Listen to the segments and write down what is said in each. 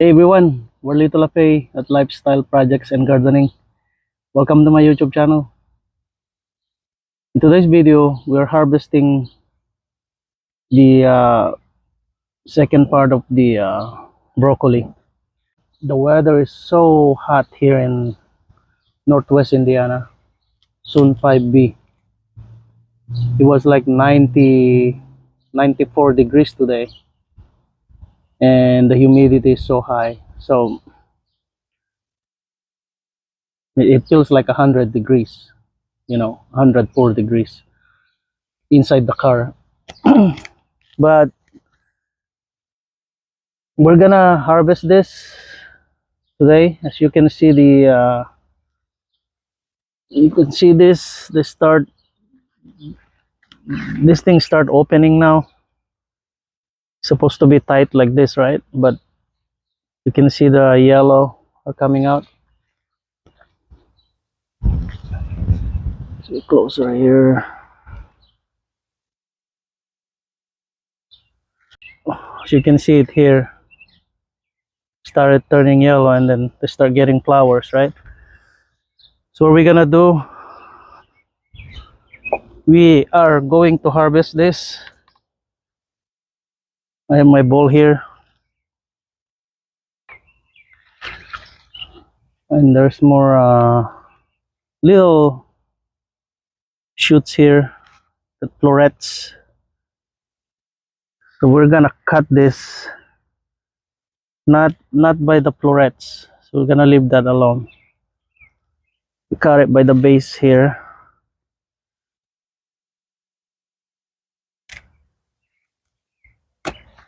Hey everyone, we're Little Afe at Lifestyle Projects and Gardening. Welcome to my YouTube channel. In today's video, we're harvesting the second part of the broccoli. The weather is so hot here in Northwest Indiana, soon 5B. It was like 94 degrees today, and the humidity is so high. So it feels like 100 degrees, 104 degrees inside the car. But we're gonna harvest this today. As you can see, this thing start opening now. It's supposed to be tight like this, right? But you can see the yellow are coming out. See closer here. As you can see it here, started turning yellow, and then they start getting flowers, right? So what we're gonna do, we are going to harvest this. I have my bowl here, and there's more little shoots here, the florets. So we're gonna cut this, not by the florets. So we're gonna leave that alone. We cut it by the base here.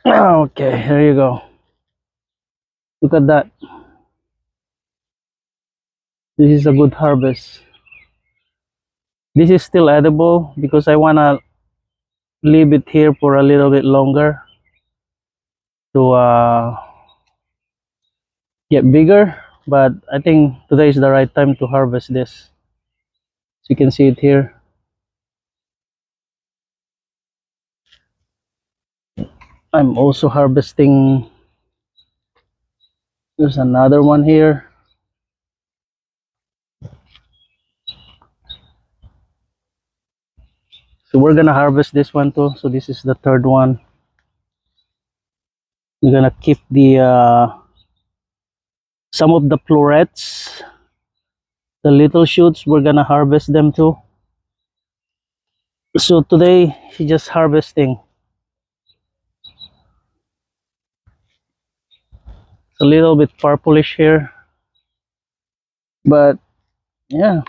Okay, here you go. Look at that. This is a good harvest. This is still edible because I wanna leave it here for a little bit longer to get bigger. But I think today is the right time to harvest this. So you can see it here. I'm also harvesting. There's another one here. So we're gonna harvest this one too. So this is the third one. We're gonna keep the some of the florets, the little shoots. We're gonna harvest them too. So today she's just harvesting. It's a little bit purplish here, but yeah,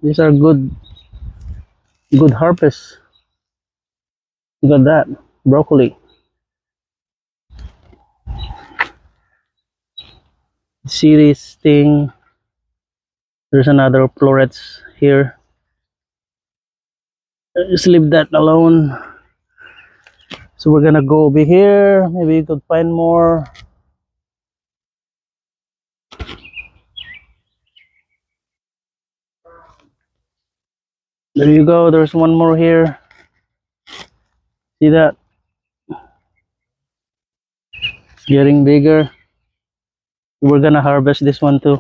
these are good harvests. Look at that broccoli. See this thing? There's another florets here. Just leave that alone. So we're gonna go over here. Maybe you could find more. There you go. There's one more here. See that? It's getting bigger. We're gonna harvest this one too.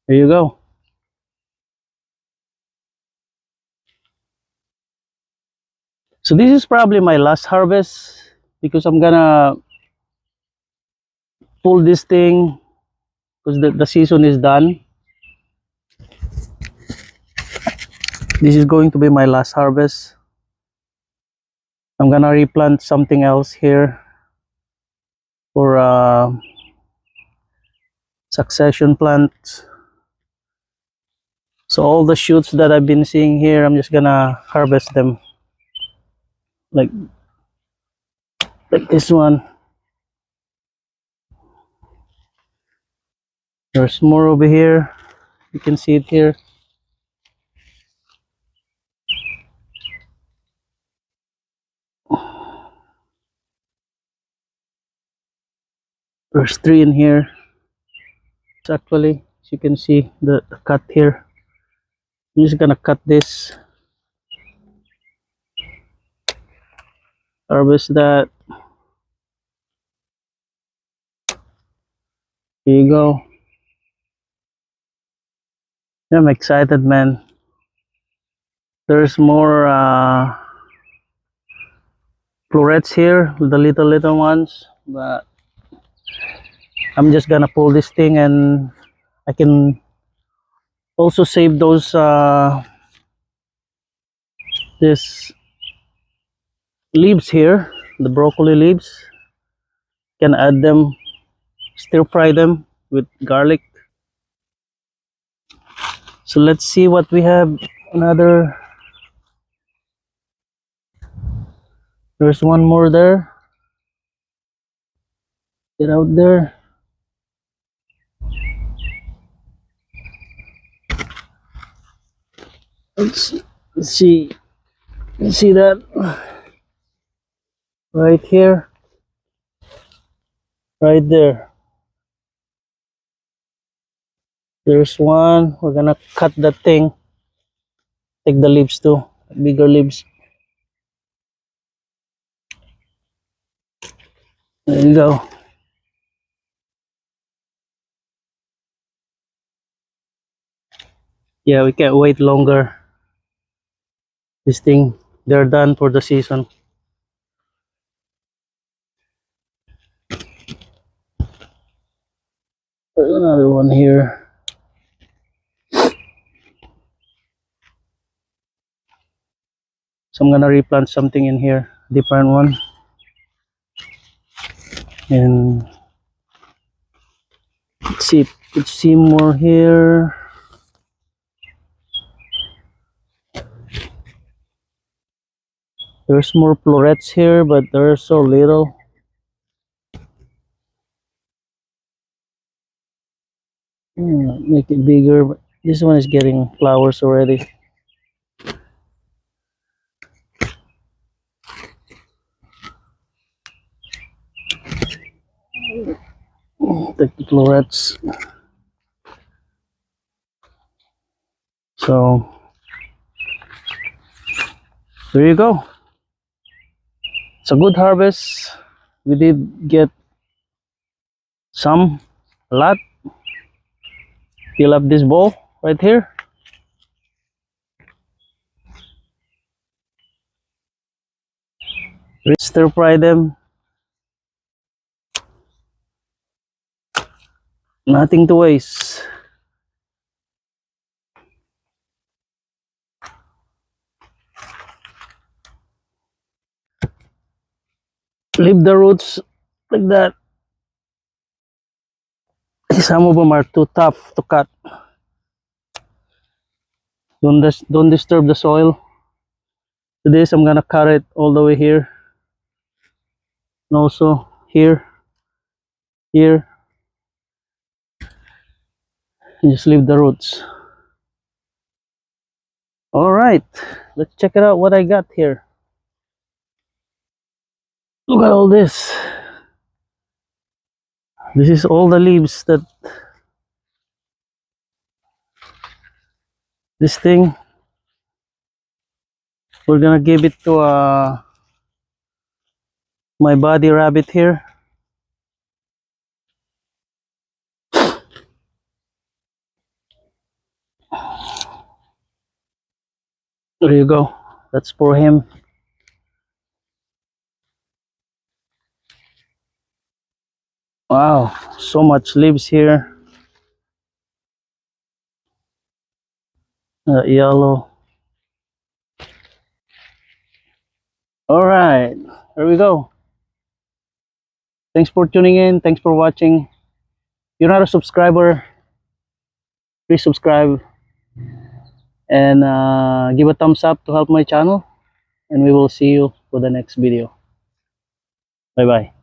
There you go. So this is probably my last harvest because I'm gonna pull this thing because the season is done. This is going to be my last harvest. I'm gonna replant something else here for succession plant. So all the shoots that I've been seeing here, I'm just gonna harvest them like this one. There's more over here. You can see it here. There's three in here. Actually, as you can see the cut here. I'm just gonna cut this, harvest that. Here you go. I'm excited, man. There's more florets here, the little ones, but I'm just gonna pull this thing, and I can also save those this leaves here, the broccoli leaves. Can add them, stir fry them with garlic. So let's see what we have. Another, there's one more there. Get out there. Let's see. You see that right here, right there. There's one. We're gonna cut that thing. Take the leaves too, bigger leaves. There you go. Yeah, we can't wait longer. This thing, they're done for the season. There's another one here. So I'm gonna replant something in here, different one. And let's see more here. There's more florets here, but they're so little. Make it bigger, but this one is getting flowers already. Take the florets. So there you go. It's a good harvest. We did get some, a lot. Fill up this bowl right here. Stir fry them. Nothing to waste. Leave the roots like that. Some of them are too tough to cut. Don't disturb the soil. To this, I'm gonna cut it all the way here, and also here, here. And just leave the roots. All right, let's check it out. What I got here. Look at all this. This is all the leaves that this thing. We're gonna give it to my buddy rabbit here. There you go. That's for him. Wow, so much leaves here. Yellow. All right, there we go. Thanks for tuning in. Thanks for watching. If you're not a subscriber, please subscribe and give a thumbs up to help my channel. And we will see you for the next video. Bye bye.